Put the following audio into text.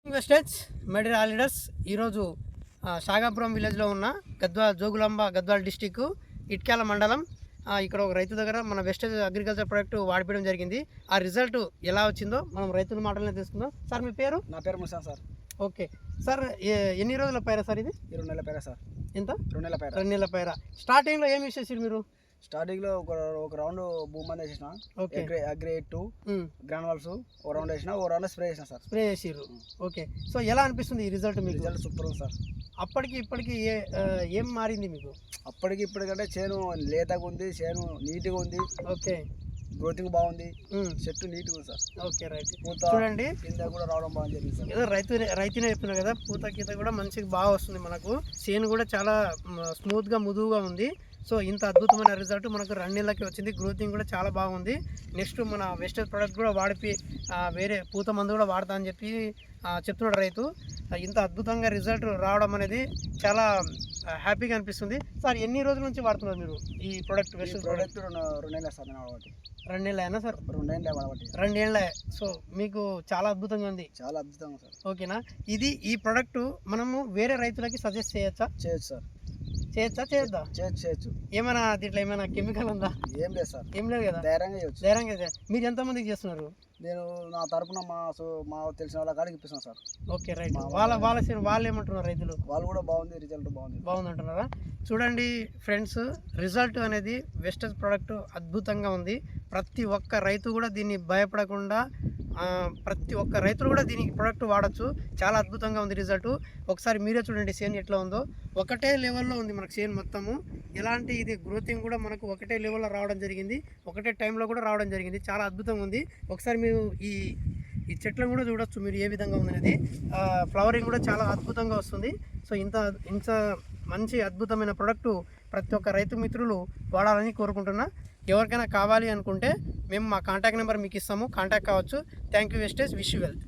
Investors మెడర్ all leaders ఈరోజు షాగాపురం విలేజ్లో ఉన్న జోగులాంబ గద్వాల్ డిస్టిక్ ఇట్క్యాల మండలం ఇక్కడ ఒక రైతు దగ్గర మన వెస్టేజ్ అగ్రికల్చర్ ప్రోడక్ట్ వాడిపోవడం జరిగింది. ఆ రిజల్ట్ ఎలా వచ్చిందో మనం రైతుల మాటలనే తీసుకుందాం. సార్ మీ పేరు? నా పేరు ముసాన్ సార్. ఓకే సార్, ఎన్ని రోజుల పైరా సార్ ఇది? 2 నెలల పైరా సార్. ఎంత? 2 నెలల పైరా. 2 నెలల పైరా. స్టార్టింగ్లో ఏమి చేసారు మీరు? స్టార్టింగ్లో ఒక రౌండ్ భూమంది వేసిన, అగ్రి 2 గ్రానువల్స్ ఓ రౌండ్ వేసిన, ఓ రౌండ్ స్ప్రే చేసిన సార్. స్ప్రే చేసిర్రు. ఓకే, సో ఎలా అనిపిస్తుంది ఈ రిజల్ట్ మీకు? రిజల్ట్ సూపర్ ఉంది సార్. అప్పటికి ఇప్పటికి ఏం మారింది మీకు? అప్పటికి ఇప్పటికంటే చేను లేతగా ఉంది, చేను నీట్గా ఉంది. ఓకే, గ్రోతింగ్ బాగుంది, చెట్టు నీట్గా ఉంది సార్. Okay right. పూత చూడండి, కింద కూడా రావడం బాగా జరిగింది సార్. ఏదో రైతునే చెప్తున్నారు కదా, పూత గీత కూడా మంచిగా బాగా వస్తుంది. మనకు చేను కూడా చాలా స్మూత్గా ముదువుగా ఉంది. సో ఇంత అద్భుతమైన రిజల్ట్ మనకు 2 నెలలకి వచ్చింది. గ్రోతింగ్ కూడా చాలా బాగుంది. నెక్స్ట్ మన వెస్టేజ్ ప్రోడక్ట్ కూడా వాడిపి వేరే పూత మందు కూడా వాడతా అని చెప్పి చెప్తున్నాడు రైతు. ఇంత అద్భుతంగా రిజల్ట్ రావడం అనేది చాలా హ్యాపీగా అనిపిస్తుంది. సార్ ఎన్ని రోజుల నుంచి వాడుతున్నారు మీరు ఈ ప్రోడక్ట్? వెస్టేజ్ ప్రోడక్ట్ 2 నెలలు సార్ నేను వాడబట్టి. 2 నెలలు అయినా సార్? 2 నెలలు వాడబట్టి. 2 ఏళ్ళ. సో మీకు చాలా అద్భుతంగా ఉంది. చాలా అద్భుతంగా సార్. ఓకేనా? ఈ ప్రోడక్ట్ మనము వేరే రైతులకి సజెస్ట్ చేయొచ్చా? చేయొచ్చు సార్. చేయొద్దా? చేయొచ్చు. ఏమైనా దీంట్లో ఏమైనా కెమికల్ ఉందా? ఏం లేదు సార్. ఏం లేదు కదా, ధైర్యంగా మీరు ఎంతమందికి చేస్తున్నారు? నేను నా తరపున మా తెలిసిన వాళ్ళ కాడికి ఇప్పిస్తాను సార్. Okay right. వాళ్ళు ఏమంటున్నారు రైతులు? వాళ్ళు కూడా బాగుంది, రిజల్ట్ బాగుంది అంటున్నారా? చూడండి ఫ్రెండ్స్, రిజల్ట్ అనేది వెస్టేజ్ ప్రోడక్ట్ అద్భుతంగా ఉంది. ప్రతి ఒక్క రైతు కూడా దీన్ని భయపడకుండా, ప్రతి ఒక్క రైతులు కూడా దీనికి ప్రోడక్ట్ వాడచ్చు. చాలా అద్భుతంగా ఉంది రిజల్ట్. ఒకసారి మీరే చూడండి చేను ఎట్లా ఉందో. ఒకటే లెవెల్లో ఉంది మనకు చేను మొత్తము. ఎలాంటి ఇది గ్రోతింగ్ కూడా మనకు ఒకటే లెవెల్లో రావడం జరిగింది, ఒకటే టైంలో కూడా రావడం జరిగింది. చాలా అద్భుతంగా ఉంది. ఒకసారి మీరు ఈ చెట్లను కూడా చూడొచ్చు మీరు ఏ విధంగా ఉందనేది. ఫ్లవరింగ్ కూడా చాలా అద్భుతంగా వస్తుంది. సో ఇంత మంచి అద్భుతమైన ప్రోడక్ట్ ప్రతి ఒక్క రైతు మిత్రులు వాడాలని కోరుకుంటున్నా. ఎవరికైనా కావాలి అనుకుంటే మేము మా కాంటాక్ట్ నెంబర్ మీకు ఇస్తాము, కాంటాక్ట్ కావచ్చు. Thank you Vestige. Wish you wealth.